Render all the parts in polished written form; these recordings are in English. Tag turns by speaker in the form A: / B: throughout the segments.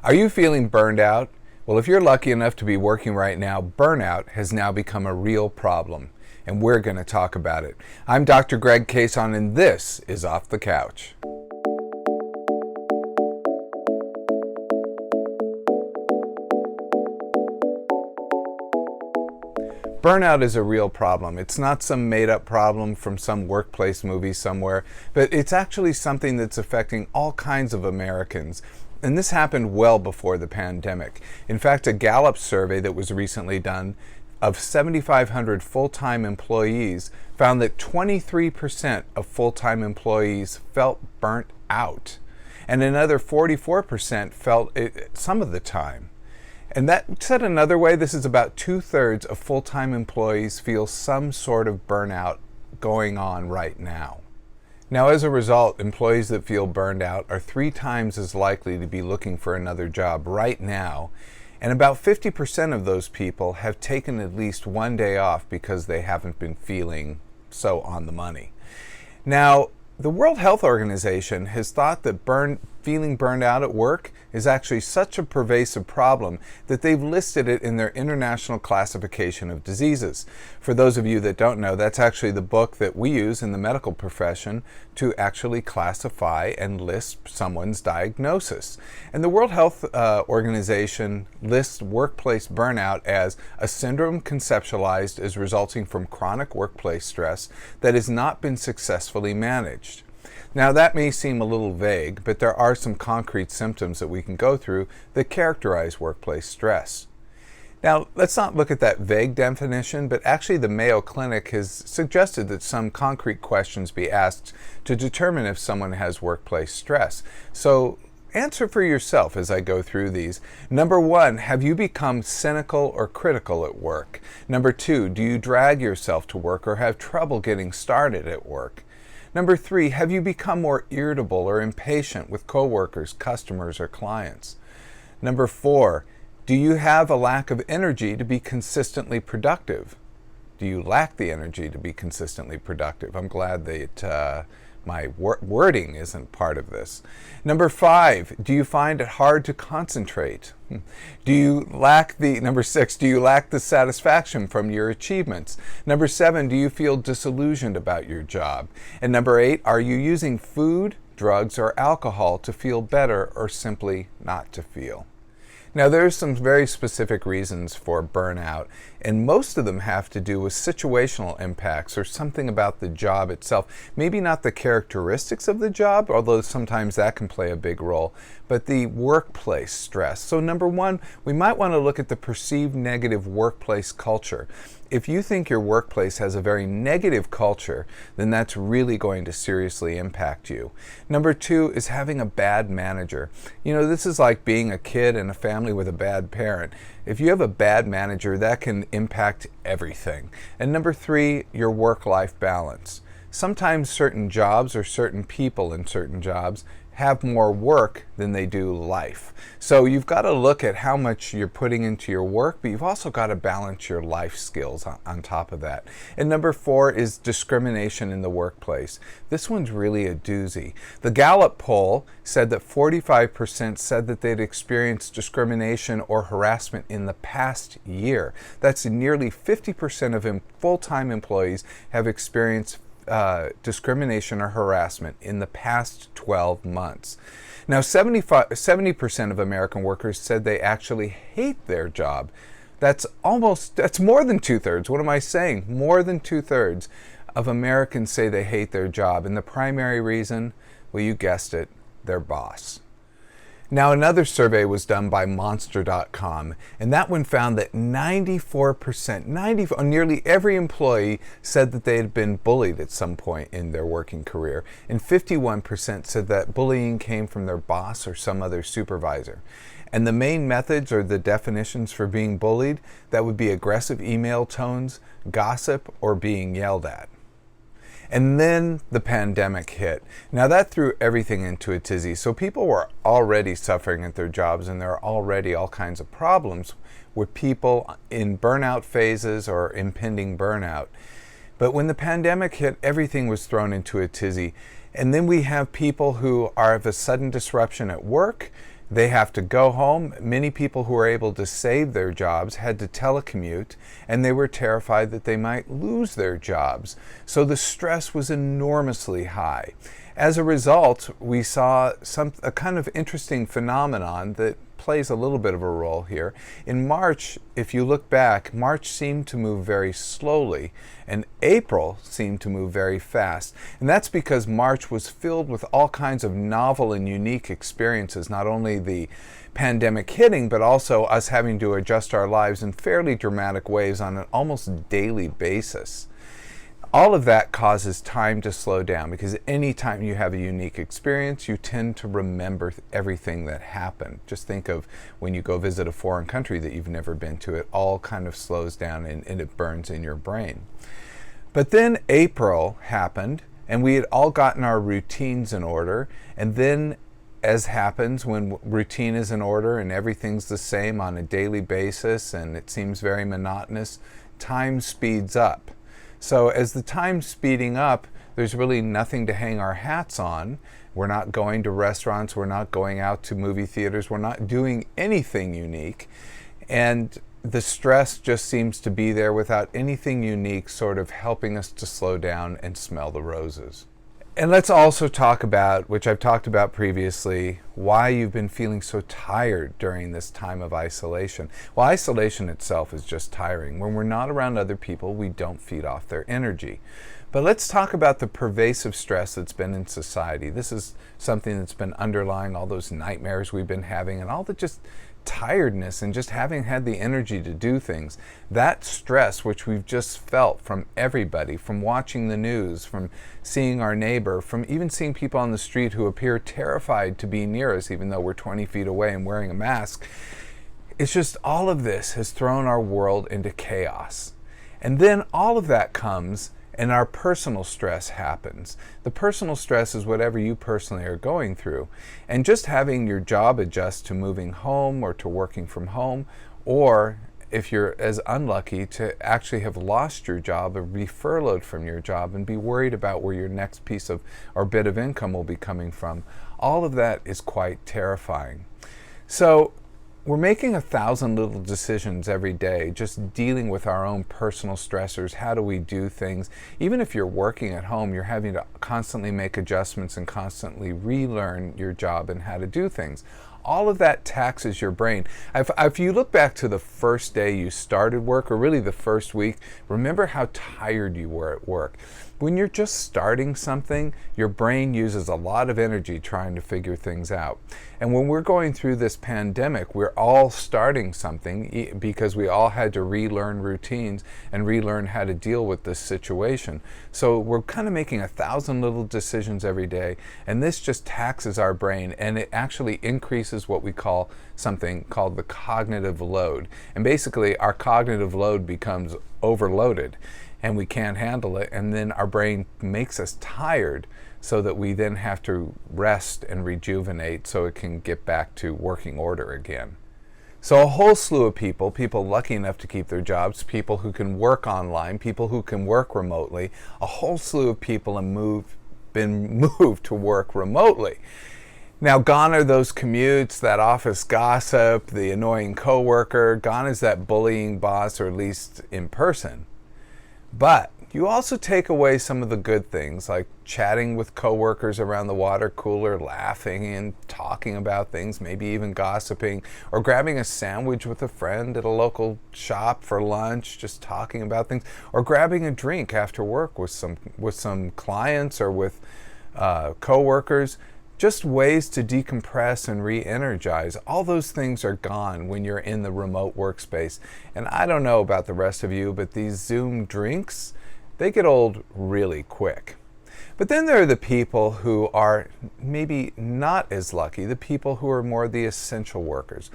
A: Are you feeling burned out? Well, if you're lucky enough to be working right now, burnout has now become a real problem, and we're going to talk about it. I'm Dr. Greg Cason, and this is Off the Couch. Burnout is a real problem. It's not some made-up problem from some workplace movie somewhere, but it's actually something that's affecting all kinds of Americans. And this happened well before the pandemic. In fact, a Gallup survey that was recently done of 7,500 full-time employees found that 23% of full-time employees felt burnt out, and another 44% felt it some of the time. And that said another way, this is about 2/3 of full-time employees feel some sort of burnout going on right now. Now, as a result, employees that feel burned out are 3 times as likely to be looking for another job right now, and about 50% of those people have taken at least one day off because they haven't been feeling so on the money. Now, the World Health Organization has thought that feeling burned out at work is actually such a pervasive problem that they've listed it in their International Classification of Diseases. For those of you that don't know, that's actually the book that we use in the medical profession to actually classify and list someone's diagnosis. And the World Health Organization lists workplace burnout as a syndrome conceptualized as resulting from chronic workplace stress that has not been successfully managed. Now, that may seem a little vague, but there are some concrete symptoms that we can go through that characterize workplace stress. Now, let's not look at that vague definition, but actually the Mayo Clinic has suggested that some concrete questions be asked to determine if someone has workplace stress. So answer for yourself as I go through these. Number 1, have you become cynical or critical at work? Number 2, do you drag yourself to work or have trouble getting started at work? Number 3, have you become more irritable or impatient with coworkers, customers, or clients? Number 4, do you have a lack of energy to be consistently productive? Do you lack the energy to be consistently productive? I'm glad that my wording isn't part of this. Number 5, do you find it hard to concentrate? Number 6, do you lack the satisfaction from your achievements? Number 7, do you feel disillusioned about your job? And number 8, are you using food, drugs, or alcohol to feel better or simply not to feel? Now, there's some very specific reasons for burnout, and most of them have to do with situational impacts or something about the job itself. Maybe not the characteristics of the job, although sometimes that can play a big role, but the workplace stress. So number 1, we might want to look at the perceived negative workplace culture. If you think your workplace has a very negative culture, then that's really going to seriously impact you. Number 2 is having a bad manager. You know, this is like being a kid in a family with a bad parent. If you have a bad manager, that can impact everything. And number 3, your work-life balance. Sometimes certain jobs or certain people in certain jobs have more work than they do life. So you've got to look at how much you're putting into your work, but you've also got to balance your life skills on top of that. And number 4 is discrimination in the workplace. This one's really a doozy. The Gallup poll said that 45% said that they'd experienced discrimination or harassment in the past year. That's nearly 50% of full-time employees have experienced discrimination or harassment in the past 12 months. Now, 70% of American workers said they actually hate their job. That's more than 2/3. What am I saying? More than 2/3 of Americans say they hate their job. And the primary reason, well, you guessed it, their boss. Now, another survey was done by Monster.com, and that one found that 94%, nearly every employee said that they had been bullied at some point in their working career, and 51% said that bullying came from their boss or some other supervisor. And the main methods or the definitions for being bullied, that would be aggressive email tones, gossip, or being yelled at. And then the pandemic hit. Now that threw everything into a tizzy. So people were already suffering at their jobs, and there are already all kinds of problems with people in burnout phases or impending burnout. But when the pandemic hit, everything was thrown into a tizzy. And then we have people who are of a sudden disruption at work. They have to go home. Many people who were able to save their jobs had to telecommute, and they were terrified that they might lose their jobs. So the stress was enormously high. As a result, we saw a kind of interesting phenomenon that plays a little bit of a role here. In March, if you look back, March seemed to move very slowly, and April seemed to move very fast. And that's because March was filled with all kinds of novel and unique experiences, not only the pandemic hitting, but also us having to adjust our lives in fairly dramatic ways on an almost daily basis. All of that causes time to slow down, because anytime you have a unique experience, you tend to remember everything that happened. Just think of when you go visit a foreign country that you've never been to. It all kind of slows down and it burns in your brain. But then April happened, and we had all gotten our routines in order. And then, as happens when routine is in order and everything's the same on a daily basis and it seems very monotonous, time speeds up. So as the time's speeding up, there's really nothing to hang our hats on. We're not going to restaurants, we're not going out to movie theaters, we're not doing anything unique. And the stress just seems to be there without anything unique sort of helping us to slow down and smell the roses. And let's also talk about, which I've talked about previously, why you've been feeling so tired during this time of isolation. Well, isolation itself is just tiring. When we're not around other people, we don't feed off their energy. But let's talk about the pervasive stress that's been in society. This is something that's been underlying all those nightmares we've been having and all the just tiredness and just having had the energy to do things. That stress which we've just felt from everybody, from watching the news, from seeing our neighbor, from even seeing people on the street who appear terrified to be near us even though we're 20 feet away and wearing a mask. It's just all of this has thrown our world into chaos. And then all of that comes and our personal stress happens. The personal stress is whatever you personally are going through. And just having your job adjust to moving home or to working from home, or if you're as unlucky to actually have lost your job or be furloughed from your job and be worried about where your next piece of or bit of income will be coming from, all of that is quite terrifying. So we're making 1,000 little decisions every day, just dealing with our own personal stressors. How do we do things? Even if you're working at home, you're having to constantly make adjustments and constantly relearn your job and how to do things. All of that taxes your brain. If you look back to the first day you started work, or really the first week, remember how tired you were at work. When you're just starting something, your brain uses a lot of energy trying to figure things out. And when we're going through this pandemic, we're all starting something because we all had to relearn routines and relearn how to deal with this situation. So we're kind of making 1,000 little decisions every day, and this just taxes our brain, and it actually increases what we call something called the cognitive load. And basically, our cognitive load becomes overloaded, and we can't handle it, and then our brain makes us tired so that we then have to rest and rejuvenate so it can get back to working order again. So a whole slew of people lucky enough to keep their jobs, people who can work online, people who can work remotely, a whole slew of people have been moved to work remotely. Now, gone are those commutes, that office gossip, the annoying coworker, gone is that bullying boss, or at least in person. But you also take away some of the good things, like chatting with coworkers around the water cooler, laughing and talking about things, maybe even gossiping, or grabbing a sandwich with a friend at a local shop for lunch, just talking about things, or grabbing a drink after work with some clients or with coworkers. Just ways to decompress and re-energize. All those things are gone when you're in the remote workspace. And I don't know about the rest of you, but these Zoom drinks, they get old really quick. But then there are the people who are maybe not as lucky, the people who are more the essential workers.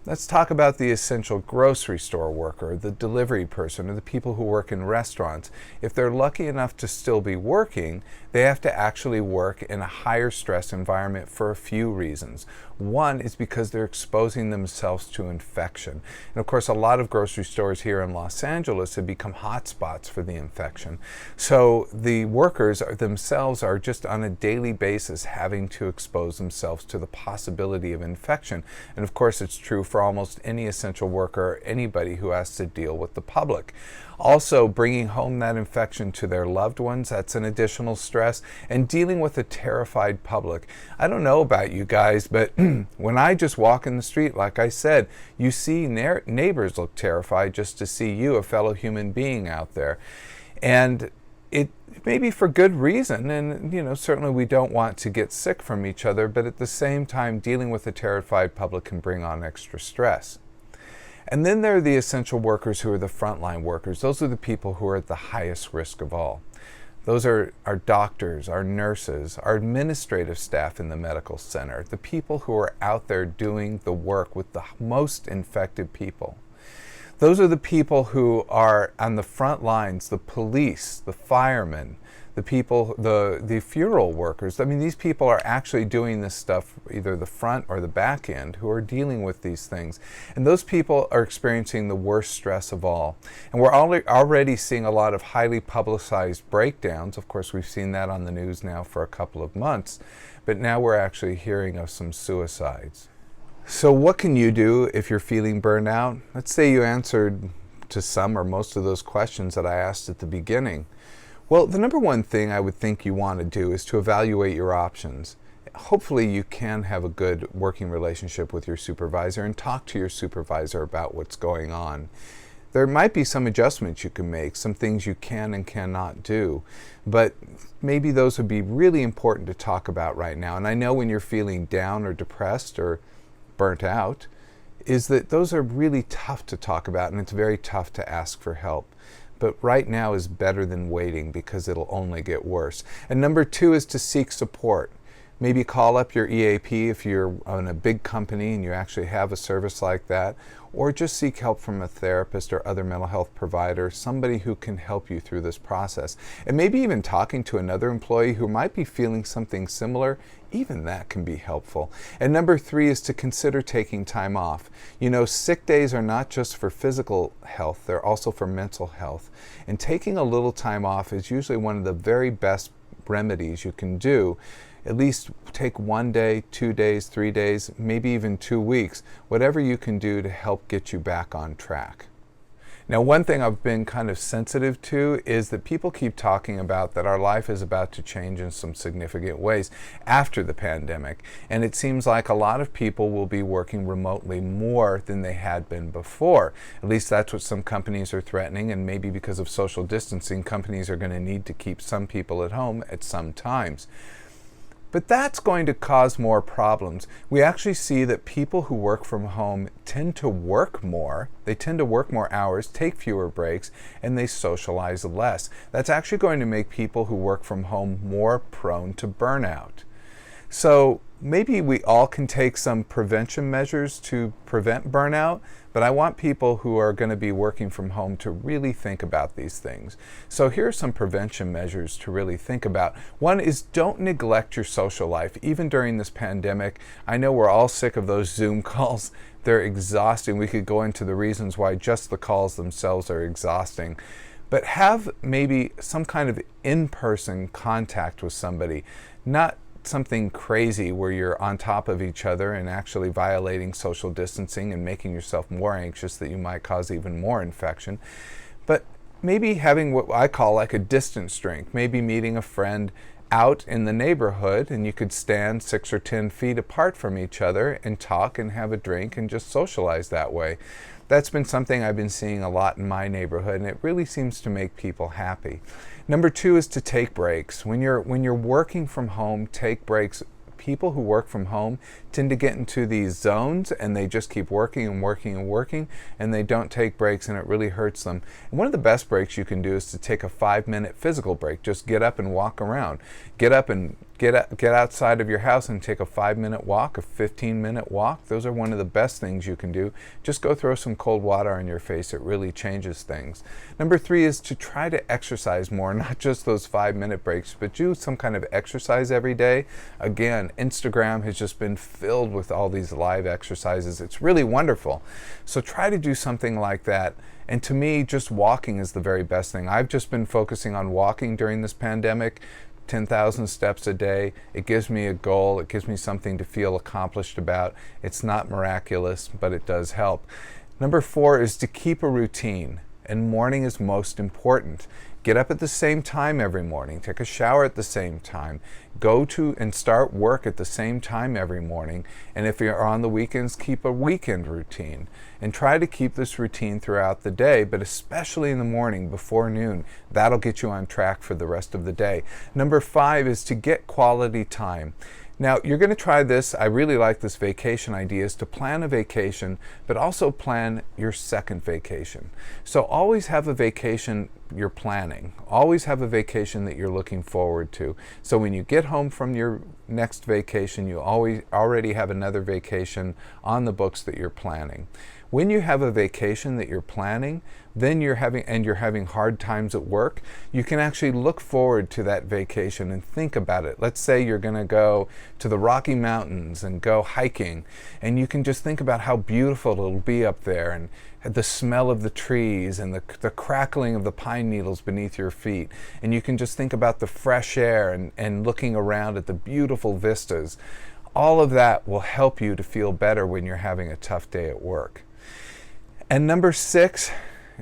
A: Let's talk about the essential grocery store worker, the delivery person, or the people who work in restaurants. If they're lucky enough to still be working, they have to actually work in a higher stress environment for a few reasons. One is because they're exposing themselves to infection. And of course, a lot of grocery stores here in Los Angeles have become hotspots for the infection. So the workers themselves are just on a daily basis having to expose themselves to the possibility of infection. And of course, it's true for almost any essential worker, anybody who has to deal with the public. Also, bringing home that infection to their loved ones, that's an additional stress, and dealing with a terrified public. I don't know about you guys, but when I just walk in the street, like I said, you see neighbors look terrified just to see you, a fellow human being, out there. And it may be for good reason, and certainly we don't want to get sick from each other, but at the same time, dealing with a terrified public can bring on extra stress. And then there are the essential workers who are the frontline workers. Those are the people who are at the highest risk of all. Those are our doctors, our nurses, our administrative staff in the medical center, the people who are out there doing the work with the most infected people. Those are the people who are on the front lines, the police, the firemen, the people, the funeral workers. I mean, these people are actually doing this stuff, either the front or the back end, who are dealing with these things. And those people are experiencing the worst stress of all. And we're already seeing a lot of highly publicized breakdowns. Of course, we've seen that on the news now for a couple of months, but now we're actually hearing of some suicides. So what can you do if you're feeling burned out? Let's say you answered to some or most of those questions that I asked at the beginning. Well, the number one thing I would think you want to do is to evaluate your options. Hopefully you can have a good working relationship with your supervisor and talk to your supervisor about what's going on. There might be some adjustments you can make, some things you can and cannot do, but maybe those would be really important to talk about right now. And I know when you're feeling down or depressed or burnt out, is that those are really tough to talk about, and it's very tough to ask for help. But right now is better than waiting, because it'll only get worse. And number two is to seek support. Maybe call up your EAP if you're in a big company and you actually have a service like that, or just seek help from a therapist or other mental health provider, somebody who can help you through this process. And maybe even talking to another employee who might be feeling something similar, even that can be helpful. And number three is to consider taking time off. Sick days are not just for physical health, they're also for mental health. And taking a little time off is usually one of the very best remedies you can do. At least take 1 day, 2 days, 3 days, maybe even 2 weeks, whatever you can do to help get you back on track. Now, one thing I've been kind of sensitive to is that people keep talking about that our life is about to change in some significant ways after the pandemic. And it seems like a lot of people will be working remotely more than they had been before. At least that's what some companies are threatening, and maybe because of social distancing, companies are going to need to keep some people at home at some times. But that's going to cause more problems. We actually see that people who work from home tend to work more. They tend to work more hours, take fewer breaks, and they socialize less. That's actually going to make people who work from home more prone to burnout. So maybe we all can take some prevention measures to prevent burnout, but I want people who are going to be working from home to really think about these things. So here are some prevention measures to really think about. One is, don't neglect your social life, even during this pandemic. I know we're all sick of those Zoom calls. They're exhausting. We could go into the reasons why just the calls themselves are exhausting. But have maybe some kind of in-person contact with somebody, not something crazy where you're on top of each other and actually violating social distancing and making yourself more anxious that you might cause even more infection. But maybe having what I call like a distance drink, maybe meeting a friend out in the neighborhood, and you could stand 6 or 10 feet apart from each other and talk and have a drink and just socialize that way. That's been something I've been seeing a lot in my neighborhood, and it really seems to make people happy. Number two is to take breaks. When you're working from home, take breaks. people who work from home tend to get into these zones and they just keep working and working and working, and they don't take breaks, and it really hurts them. And one of the best breaks you can do is to take a 5-minute physical break. Just get up and walk around. Get up and get outside of your house and take a 5-minute walk, a 15-minute walk. Those are one of the best things you can do. Just go throw some cold water on your face. It really changes things. Number 3 is to try to exercise more, not just those 5-minute breaks, but do some kind of exercise every day. Again, Instagram has just been filled with all these live exercises. It's really wonderful. So try to do something like that. And to me, just walking is the very best thing. I've just been focusing on walking during this pandemic. 10,000 steps a day. It gives me a goal. It gives me something to feel accomplished about. It's not miraculous, but it does help. Number 4 is to keep a routine, and morning is most important. Get up at the same time every morning. Take a shower at the same time. Go to and start work at the same time every morning. And if you're on the weekends, keep a weekend routine. And try to keep this routine throughout the day, but especially in the morning before noon. That'll get you on track for the rest of the day. Number 5 is to get quality time. Now, you're going to try this. I really like this vacation idea, is to plan a vacation, but also plan your second vacation. So always have a vacation you're planning. Always have a vacation that you're looking forward to. So when you get home from your next vacation, you already have another vacation on the books that you're planning. When you have a vacation that you're planning, then you're having hard times at work, you can actually look forward to that vacation and think about it. Let's say you're going to go to the Rocky Mountains and go hiking, and you can just think about how beautiful it'll be up there, and the smell of the trees and the crackling of the pine needles beneath your feet. And you can just think about the fresh air and looking around at the beautiful vistas. All of that will help you to feel better when you're having a tough day at work. And number 6,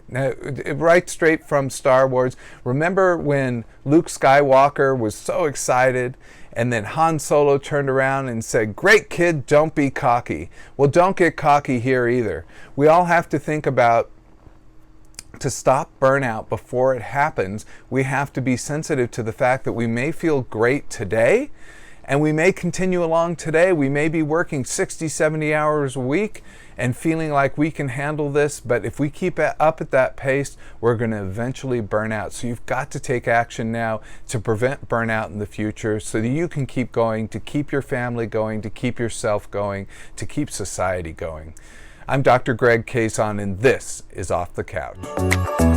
A: now, right straight from Star Wars, remember when Luke Skywalker was so excited and then Han Solo turned around and said, "Great kid, don't be cocky." Well, don't get cocky here either. We all have to think about, to stop burnout before it happens, we have to be sensitive to the fact that we may feel great today, and we may continue along today. We may be working 60, 70 hours a week and feeling like we can handle this, but if we keep up at that pace, we're going to eventually burn out. So you've got to take action now to prevent burnout in the future, so that you can keep going, to keep your family going, to keep yourself going, to keep society going. I'm Dr. Greg Kayson, and this is Off the Couch.